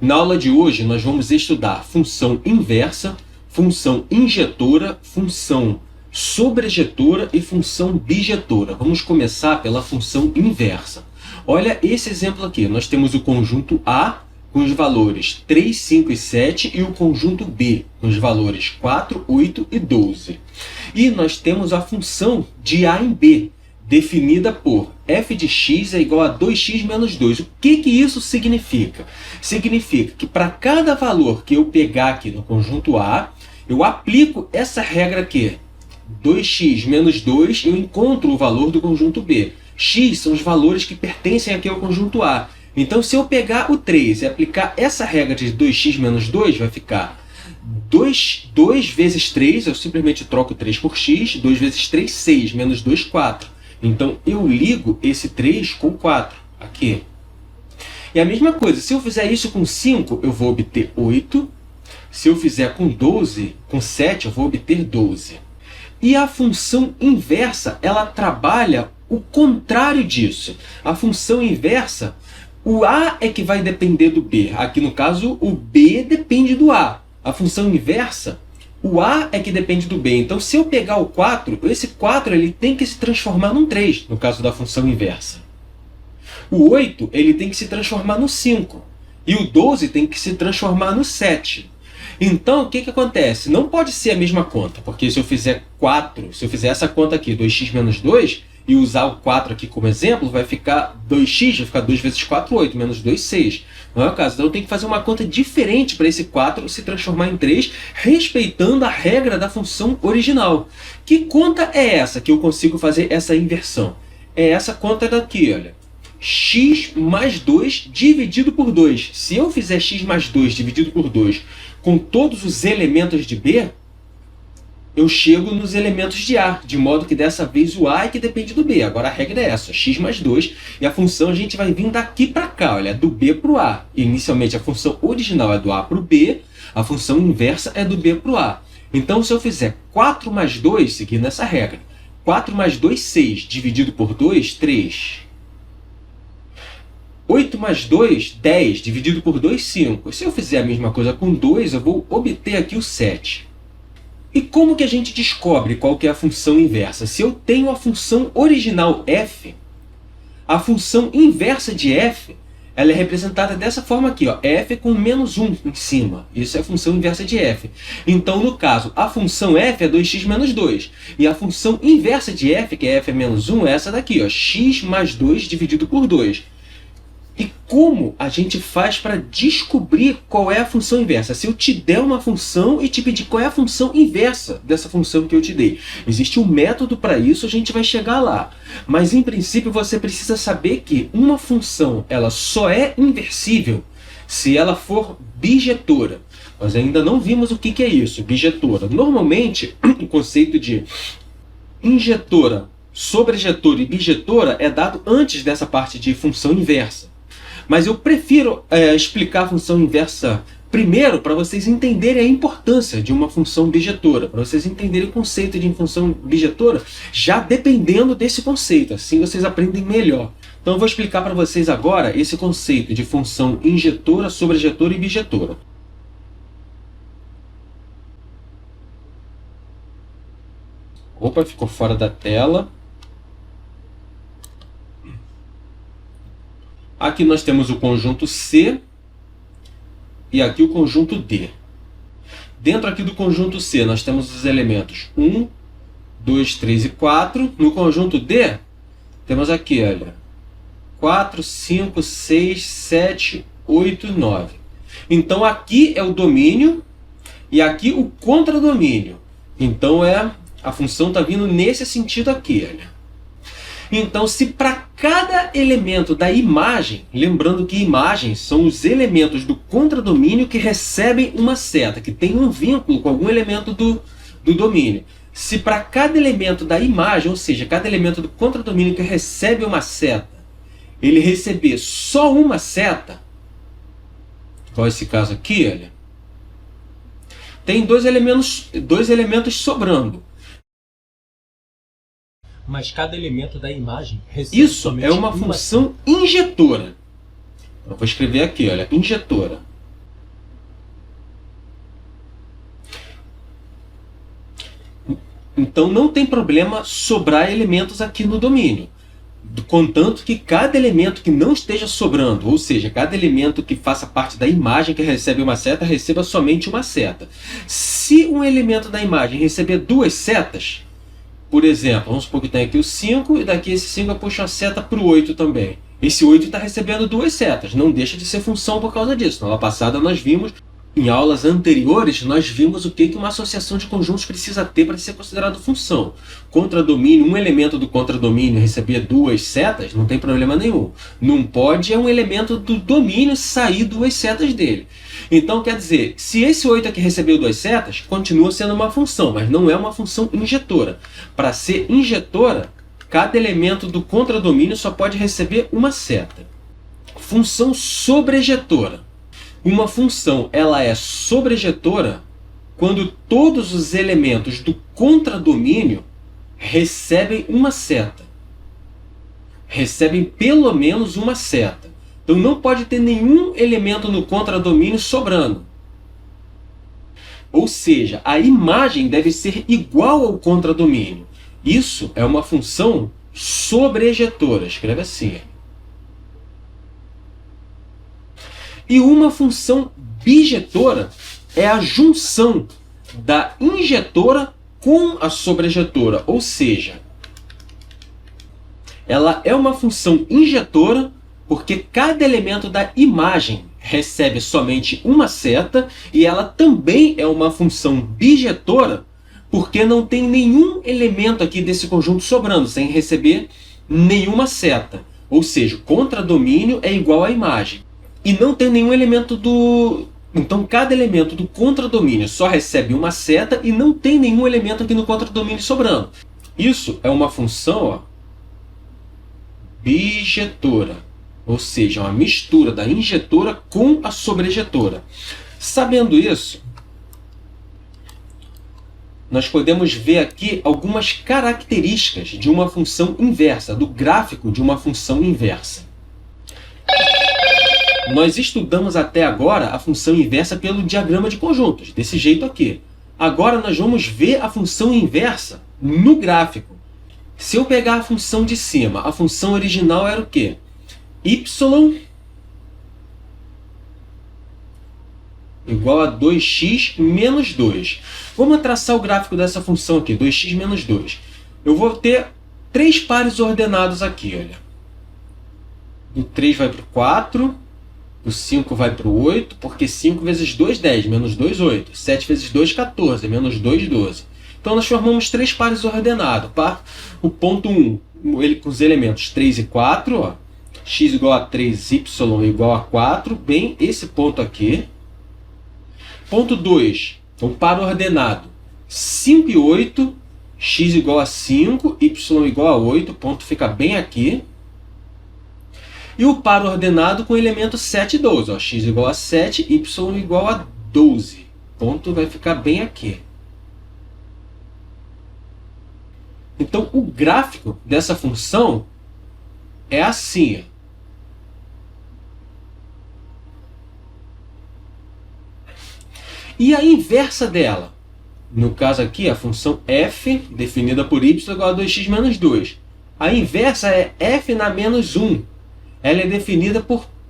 Na aula de hoje, nós vamos estudar função inversa, função injetora, função sobrejetora e função bijetora. Vamos começar pela função inversa. Olha esse exemplo aqui. Nós temos o conjunto A com os valores 3, 5 e 7 e o conjunto B com os valores 4, 8 e 12. E nós temos a função de A em B, definida por f de x é igual a 2x menos 2. O que isso significa? Significa que para cada valor que eu pegar aqui no conjunto A, eu aplico essa regra aqui. 2x menos 2, eu encontro o valor do conjunto B. X são os valores que pertencem aqui ao conjunto A. Então, se eu pegar o 3 e aplicar essa regra de 2x menos 2, vai ficar 2 vezes 3, eu simplesmente troco 3 por x, 2 vezes 3, 6, menos 2, 4. Então, eu ligo esse 3 com 4 aqui. E a mesma coisa, se eu fizer isso com 5, eu vou obter 8. Se eu fizer com 12, com 7, eu vou obter 12. E a função inversa, ela trabalha o contrário disso. A função inversa, o A é que vai depender do B. Aqui, no caso, o B depende do A. A função inversa, o A é que depende do B. Então, se eu pegar o 4, esse 4 ele tem que se transformar num 3, no caso da função inversa. O 8 ele tem que se transformar no 5. E o 12 tem que se transformar no 7. Então, o que acontece? Não pode ser a mesma conta, porque se eu fizer 4, se eu fizer essa conta aqui, 2x menos 2, e usar o 4 aqui como exemplo, vai ficar 2x, vai ficar 2 vezes 4, 8, menos 2, 6. Não é o caso. Então, eu tenho que fazer uma conta diferente para esse 4 se transformar em 3, respeitando a regra da função original. Que conta é essa que eu consigo fazer essa inversão? É essa conta daqui, olha. X mais 2 dividido por 2. Se eu fizer x mais 2 dividido por 2 com todos os elementos de B, eu chego nos elementos de A, de modo que dessa vez o A é que depende do B. Agora a regra é essa, x mais 2, e a função a gente vai vir daqui para cá, olha, do B para o A. Inicialmente a função original é do A para o B, a função inversa é do B para o A. Então, se eu fizer 4 mais 2, seguindo essa regra, 4 mais 2, 6, dividido por 2, 3. 8 mais 2, 10, dividido por 2, 5. Se eu fizer a mesma coisa com 2, eu vou obter aqui o 7. E como que a gente descobre qual que é a função inversa? Se eu tenho a função original f, a função inversa de f, ela é representada dessa forma aqui, ó, f com menos 1 em cima. Isso é a função inversa de f. Então, no caso, a função f é 2x menos 2. E a função inversa de f, que é f é menos 1, é essa daqui, ó, x mais 2 dividido por 2. E como a gente faz para descobrir qual é a função inversa? Se eu te der uma função e te pedir qual é a função inversa dessa função que eu te dei. Existe um método para isso, a gente vai chegar lá. Mas, em princípio, você precisa saber que uma função ela só é inversível se ela for bijetora. Nós ainda não vimos o que é isso, bijetora. Normalmente, o conceito de injetora, sobrejetora e bijetora é dado antes dessa parte de função inversa. Mas eu prefiro explicar a função inversa primeiro para vocês entenderem a importância de uma função bijetora, para vocês entenderem o conceito de função bijetora já dependendo desse conceito, assim vocês aprendem melhor. Então eu vou explicar para vocês agora esse conceito de função injetora, sobrejetora e bijetora. Opa, ficou fora da tela. Aqui nós temos o conjunto C e aqui o conjunto D. Dentro aqui do conjunto C nós temos os elementos 1, 2, 3 e 4. No conjunto D temos aqui, olha, 4, 5, 6, 7, 8, 9. Então aqui é o domínio e aqui o contradomínio. Então a função está vindo nesse sentido aqui, olha. Então, se para cada elemento da imagem, lembrando que imagens são os elementos do contradomínio que recebem uma seta, que tem um vínculo com algum elemento do domínio. Se para cada elemento da imagem, ou seja, cada elemento do contradomínio que recebe uma seta, ele receber só uma seta, igual esse caso aqui, olha, tem dois elementos sobrando. Mas cada elemento da imagem recebe Isso é uma função injetora. Eu vou escrever aqui, olha, injetora. Então não tem problema sobrar elementos aqui no domínio, contanto que cada elemento que não esteja sobrando, ou seja, cada elemento que faça parte da imagem que recebe uma seta, receba somente uma seta. Se um elemento da imagem receber duas setas, por exemplo, vamos supor que tem aqui o 5, e daqui esse 5 eu puxo a seta para o 8 também. Esse 8 está recebendo duas setas, não deixa de ser função por causa disso. Na aula passada nós vimos, em aulas anteriores, nós vimos o que uma associação de conjuntos precisa ter para ser considerado função. Contradomínio, um elemento do contradomínio receber duas setas, não tem problema nenhum. Não pode é um elemento do domínio sair duas setas dele. Então, quer dizer, se esse 8 aqui recebeu duas setas, continua sendo uma função, mas não é uma função injetora. Para ser injetora, cada elemento do contradomínio só pode receber uma seta. Função sobrejetora. Uma função ela é sobrejetora quando todos os elementos do contradomínio recebem uma seta. Recebem pelo menos uma seta. Então não pode ter nenhum elemento no contradomínio sobrando. Ou seja, a imagem deve ser igual ao contradomínio. Isso é uma função sobrejetora. Escreve assim. E uma função bijetora é a junção da injetora com a sobrejetora. Ou seja, ela é uma função injetora porque cada elemento da imagem recebe somente uma seta, e ela também é uma função bijetora porque não tem nenhum elemento aqui desse conjunto sobrando, sem receber nenhuma seta. Ou seja, o contradomínio é igual à imagem. E não tem nenhum elemento do... Então, cada elemento do contradomínio só recebe uma seta e não tem nenhum elemento aqui no contradomínio sobrando. Isso é uma função bijetora. Ou seja, uma mistura da injetora com a sobrejetora. Sabendo isso, nós podemos ver aqui algumas características de uma função inversa, do gráfico de uma função inversa. Nós estudamos até agora a função inversa pelo diagrama de conjuntos, desse jeito aqui. Agora nós vamos ver a função inversa no gráfico. Se eu pegar a função de cima, a função original era o quê? Y igual a 2x menos 2. Vamos traçar o gráfico dessa função aqui, 2x menos 2. Eu vou ter três pares ordenados aqui, olha. O 3 vai para o 4, o 5 vai para o 8, porque 5 vezes 2, 10, menos 2, 8. 7 vezes 2, 14, menos 2, 12. Então, nós formamos três pares ordenados. O ponto 1, ele com os elementos 3 e 4, ó, x igual a 3, y igual a 4, bem esse ponto aqui. Ponto 2, o par ordenado 5 e 8, x igual a 5, y igual a 8, ponto fica bem aqui. E o par ordenado com o elemento 7 e 12, ó, x igual a 7, y igual a 12, ponto vai ficar bem aqui. Então, o gráfico dessa função é assim. E a inversa dela? No caso aqui, a função f, definida por y, igual a 2x menos 2. A inversa é f na menos 1. Ela é definida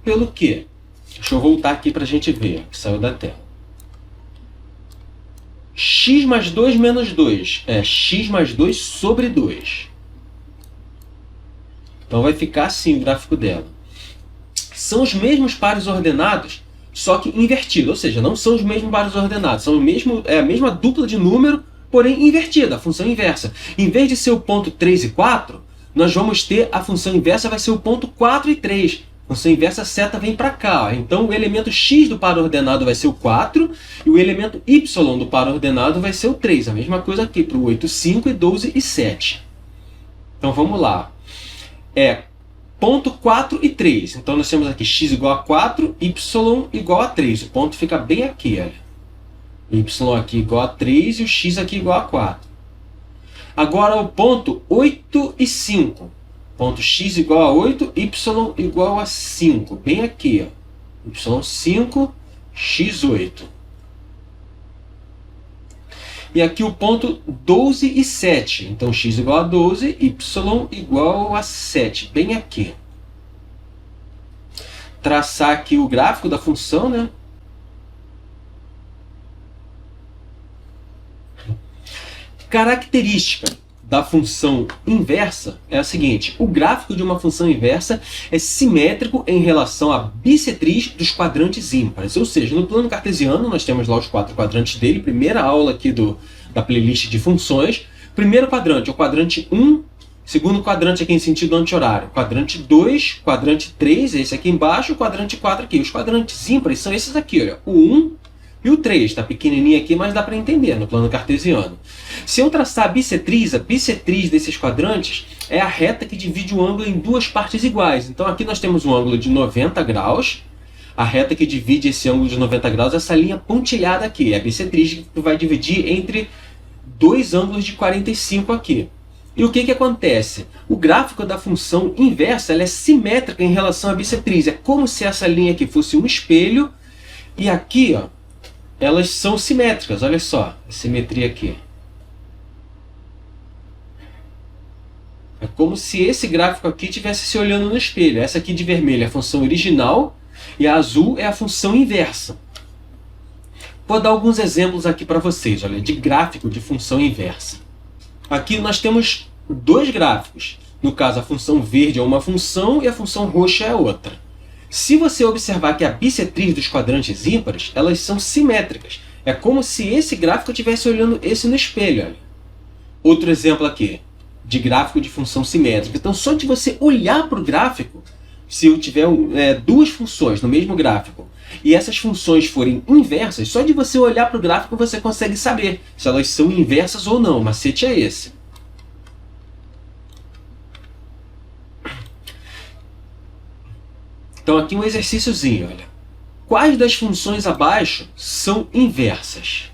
pelo quê? Deixa eu voltar aqui para a gente ver, que saiu da tela. X mais 2 menos 2 é x mais 2 sobre 2. Então vai ficar assim o gráfico dela. São os mesmos pares ordenados, só que invertido. Ou seja, não são os mesmos pares ordenados. São a mesma dupla de número, porém invertida, a função inversa. Em vez de ser o ponto 3 e 4, nós vamos ter a função inversa, vai ser o ponto 4 e 3. A função inversa, a seta vem para cá. Ó. Então, o elemento x do par ordenado vai ser o 4, e o elemento y do par ordenado vai ser o 3. A mesma coisa aqui, para o 8, 5 e 12 e 7. Então, vamos lá. É ponto 4 e 3. Então, nós temos aqui x igual a 4, y igual a 3. O ponto fica bem aqui, olha. Y aqui igual a 3 e o x aqui igual a 4. Agora, o ponto 8 e 5. Ponto x igual a 8, y igual a 5. Bem aqui, ó. Y5, x8. E aqui o ponto 12 e 7. Então x igual a 12, y igual a 7. Bem aqui. Traçar aqui o gráfico da função, né? Característica da função inversa é a seguinte: o gráfico de uma função inversa é simétrico em relação à bissetriz dos quadrantes ímpares. Ou seja, no plano cartesiano, nós temos lá os 4 quadrantes dele, primeira aula aqui da playlist de funções. Primeiro quadrante é o quadrante 1, segundo quadrante aqui em sentido anti-horário, quadrante 2, quadrante 3, esse aqui embaixo, quadrante 4 aqui. Os quadrantes ímpares são esses aqui, olha, o 1 e o 3, está pequenininho aqui, mas dá para entender no plano cartesiano. Se eu traçar a bissetriz desses quadrantes é a reta que divide o ângulo em duas partes iguais. Então aqui nós temos um ângulo de 90 graus, a reta que divide esse ângulo de 90 graus, essa linha pontilhada aqui, é a bissetriz que vai dividir entre dois ângulos de 45 aqui. E o que acontece? O gráfico da função inversa ela é simétrica em relação à bissetriz. É como se essa linha aqui fosse um espelho e aqui, ó, elas são simétricas, olha só, a simetria aqui. É como se esse gráfico aqui estivesse se olhando no espelho. Essa aqui de vermelho é a função original e a azul é a função inversa. Vou dar alguns exemplos aqui para vocês, olha, de gráfico de função inversa. Aqui nós temos dois gráficos. No caso, a função verde é uma função e a função roxa é outra. Se você observar que a bissetriz dos quadrantes ímpares, elas são simétricas. É como se esse gráfico estivesse olhando esse no espelho. Olha. Outro exemplo aqui, de gráfico de função simétrica. Então, só de você olhar para o gráfico, se eu tiver duas funções no mesmo gráfico, e essas funções forem inversas, só de você olhar para o gráfico você consegue saber se elas são inversas ou não. O macete é esse. Então aqui um exercíciozinho, olha. Quais das funções abaixo são inversas?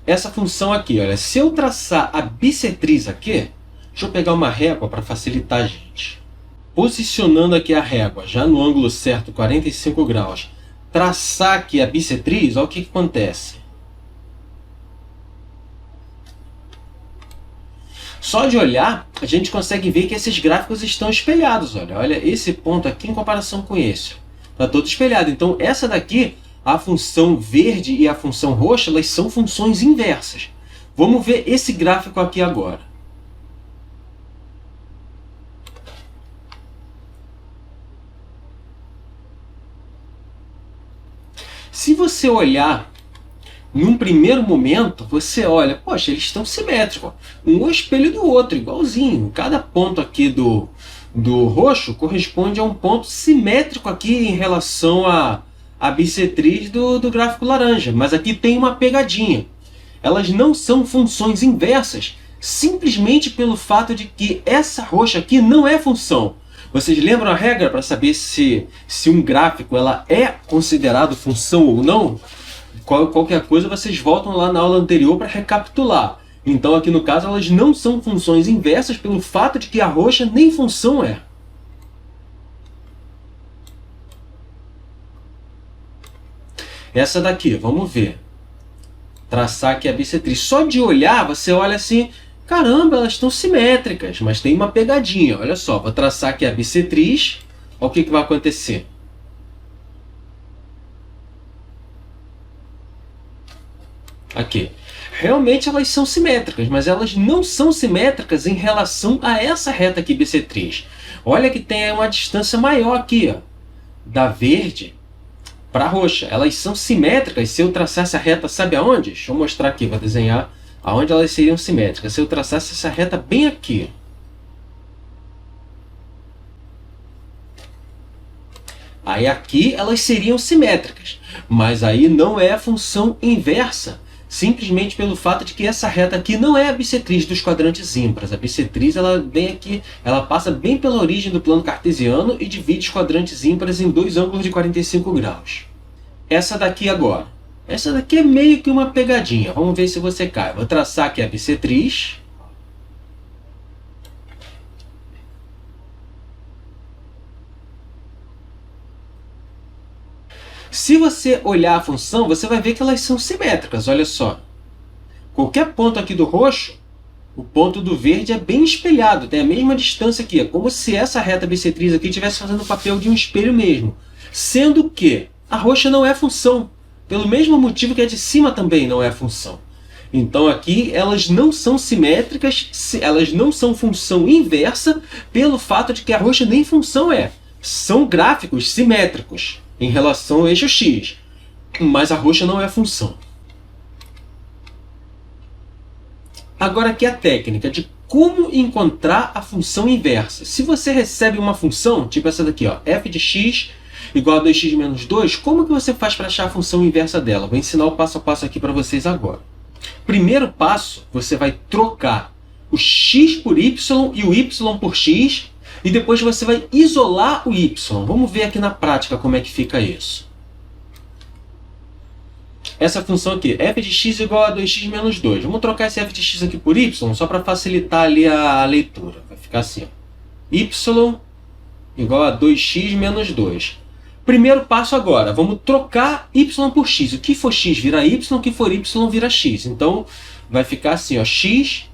Essa função aqui, olha, se eu traçar a bissetriz aqui, deixa eu pegar uma régua para facilitar a gente. Posicionando aqui a régua, já no ângulo certo, 45 graus, traçar aqui a bissetriz, olha o que acontece. Só de olhar, a gente consegue ver que esses gráficos estão espelhados. Olha esse ponto aqui em comparação com esse. Está todo espelhado. Então, essa daqui, a função verde e a função roxa, elas são funções inversas. Vamos ver esse gráfico aqui agora. Se você olhar num primeiro momento, você olha, poxa, eles estão simétricos. Um é espelho do outro, igualzinho. Cada ponto aqui do roxo corresponde a um ponto simétrico aqui em relação à bissetriz do gráfico laranja. Mas aqui tem uma pegadinha. Elas não são funções inversas, simplesmente pelo fato de que essa roxa aqui não é função. Vocês lembram a regra para saber se um gráfico ela é considerado função ou não? Qualquer coisa, vocês voltam lá na aula anterior para recapitular. Então, aqui no caso, elas não são funções inversas pelo fato de que a roxa nem função é. Essa daqui, vamos ver. Traçar aqui a bissetriz. Só de olhar, você olha assim, caramba, elas estão simétricas, mas tem uma pegadinha. Olha só, vou traçar aqui a bissetriz. Olha o que vai acontecer. Aqui. Realmente elas são simétricas, mas elas não são simétricas em relação a essa reta aqui bissetriz. Olha que tem uma distância maior aqui, ó, da verde para a roxa. Elas são simétricas se eu traçasse a reta, sabe aonde? Deixa eu mostrar aqui, vou desenhar aonde elas seriam simétricas. Se eu traçasse essa reta bem aqui. Aí aqui elas seriam simétricas, mas aí não é a função inversa. Simplesmente pelo fato de que essa reta aqui não é a bissetriz dos quadrantes ímpares. A bissetriz ela vem aqui, ela passa bem pela origem do plano cartesiano e divide os quadrantes ímpares em dois ângulos de 45 graus. Essa daqui agora. Essa daqui é meio que uma pegadinha. Vamos ver se você cai. Vou traçar aqui a bissetriz. Se você olhar a função, você vai ver que elas são simétricas, olha só. qualquer ponto aqui do roxo, o ponto do verde é bem espelhado, tem a mesma distância aqui. É como se essa reta bissetriz aqui estivesse fazendo o papel de um espelho mesmo. Sendo que a roxa não é função, pelo mesmo motivo que a de cima também não é função. Então aqui elas não são simétricas, elas não são função inversa, pelo fato de que a roxa nem função é. São gráficos simétricos em relação ao eixo x, mas a roxa não é função. Agora aqui a técnica de como encontrar a função inversa. Se você recebe uma função, tipo essa daqui, ó, f de x igual a 2x menos 2, como que você faz para achar a função inversa dela? Vou ensinar o passo a passo aqui para vocês agora. Primeiro passo, você vai trocar o x por y e o y por x, e depois você vai isolar o y. Vamos ver aqui na prática como é que fica isso. Essa função aqui, f de x igual a 2x menos 2. Vamos trocar esse f de x aqui por y, só para facilitar ali a leitura. Vai ficar assim, ó. Y igual a 2x menos 2. Primeiro passo agora, vamos trocar y por x. O que for x vira y, o que for y vira x. Então, vai ficar assim, ó, x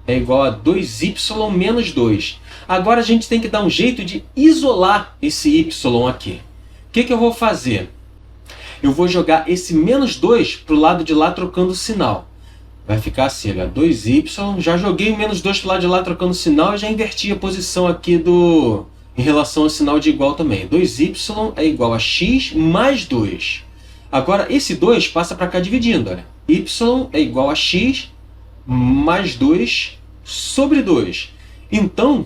é igual a 2y menos 2. Agora a gente tem que dar um jeito de isolar esse y aqui. O que eu vou fazer? Eu vou jogar esse menos 2 para o lado de lá trocando o sinal. Vai ficar assim, olha, 2y, já joguei o menos 2 para o lado de lá trocando o sinal e já inverti a posição aqui em relação ao sinal de igual também. 2y é igual a x mais 2. Agora esse 2 passa para cá dividindo, olha. Y é igual a x mais 2 sobre 2. Então,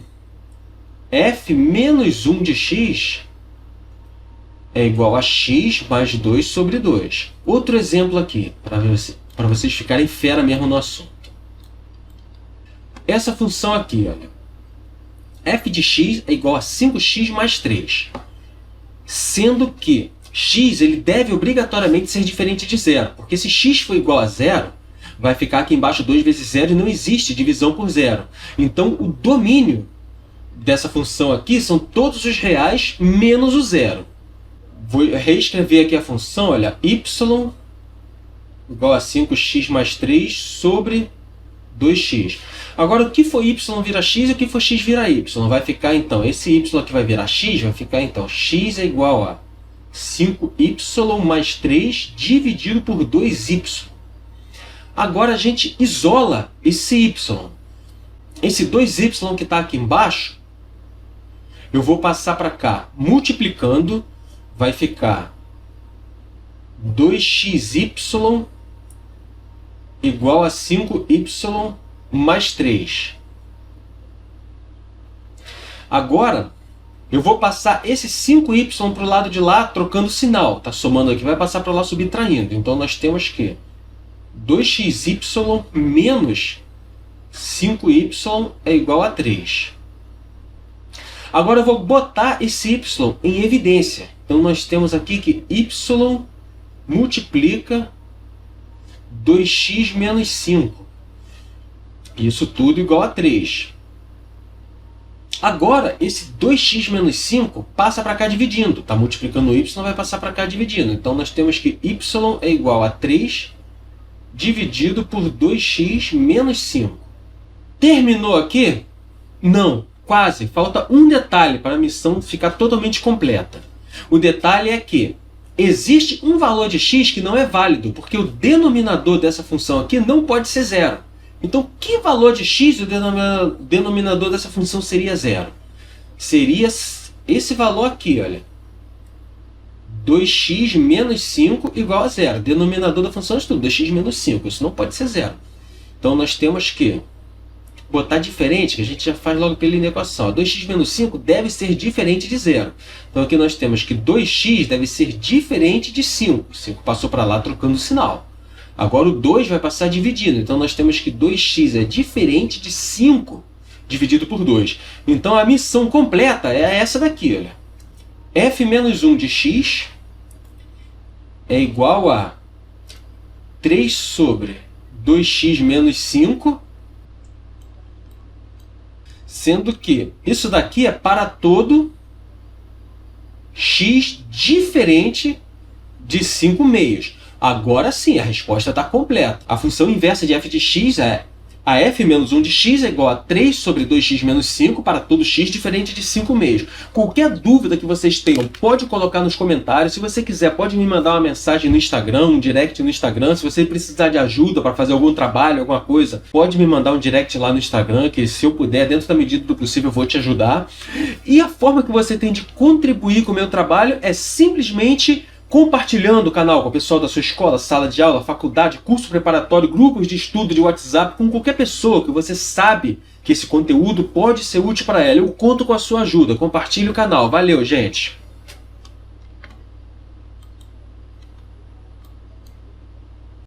f menos 1 de x é igual a x mais 2 sobre 2. Outro exemplo aqui, para vocês ficarem fera mesmo no assunto. Essa função aqui, olha. F de x é igual a 5x mais 3. Sendo que x ele deve obrigatoriamente ser diferente de zero. Porque se x for igual a zero, vai ficar aqui embaixo 2 vezes zero e não existe divisão por zero. Então, o domínio dessa função aqui são todos os reais menos o zero. Vou reescrever aqui a função, olha, y igual a 5x mais 3 sobre 2x. Agora, o que for y vira x e o que for x vira y. Vai ficar, então, esse y que vai virar x, vai ficar, então, x é igual a 5y mais 3 dividido por 2y. Agora, a gente isola esse y. Esse 2y que está aqui embaixo, eu vou passar para cá multiplicando. Vai ficar 2xy igual a 5y mais 3. Agora, eu vou passar esse 5y para o lado de lá, trocando sinal. Está somando aqui, vai passar para lá subtraindo. Então, nós temos que 2xy menos 5y é igual a 3. Agora, eu vou botar esse y em evidência. Então, nós temos aqui que y multiplica 2x menos 5. Isso tudo igual a 3. Agora, esse 2x menos 5 passa para cá dividindo. Está multiplicando o y, vai passar para cá dividindo. Então, nós temos que y é igual a 3 dividido por 2x menos 5. Terminou aqui? Não, quase. Falta um detalhe para a missão ficar totalmente completa. O detalhe é que existe um valor de x que não é válido, porque o denominador dessa função aqui não pode ser zero. Então, que valor de x o denominador dessa função seria zero? Seria esse valor aqui, olha. 2x menos 5 igual a zero. Denominador da função é isso tudo, 2x menos 5. Isso não pode ser zero. Então, nós temos que botar diferente, que a gente já faz logo pela inequação. 2x menos 5 deve ser diferente de zero. Então, aqui nós temos que 2x deve ser diferente de 5. 5 passou para lá trocando o sinal. Agora, o 2 vai passar dividindo. Então, nós temos que 2x é diferente de 5 dividido por 2. Então, a missão completa é essa daqui, olha. f menos 1 de x é igual a 3 sobre 2x menos 5, sendo que isso daqui é para todo x diferente de 5 meios. Agora sim, a resposta está completa. A função inversa de f de x é a f menos 1 de x é igual a 3 sobre 2x menos 5 para todo x diferente de 5 mesmo. Qualquer dúvida que vocês tenham, pode colocar nos comentários. Se você quiser, pode me mandar uma mensagem no Instagram, um direct no Instagram. Se você precisar de ajuda para fazer algum trabalho, alguma coisa, pode me mandar um direct lá no Instagram, que se eu puder, dentro da medida do possível, eu vou te ajudar. E a forma que você tem de contribuir com o meu trabalho é simplesmente compartilhando o canal com o pessoal da sua escola, sala de aula, faculdade, curso preparatório, grupos de estudo de WhatsApp, com qualquer pessoa que você sabe que esse conteúdo pode ser útil para ela. Eu conto com a sua ajuda. Compartilhe o canal. Valeu, gente!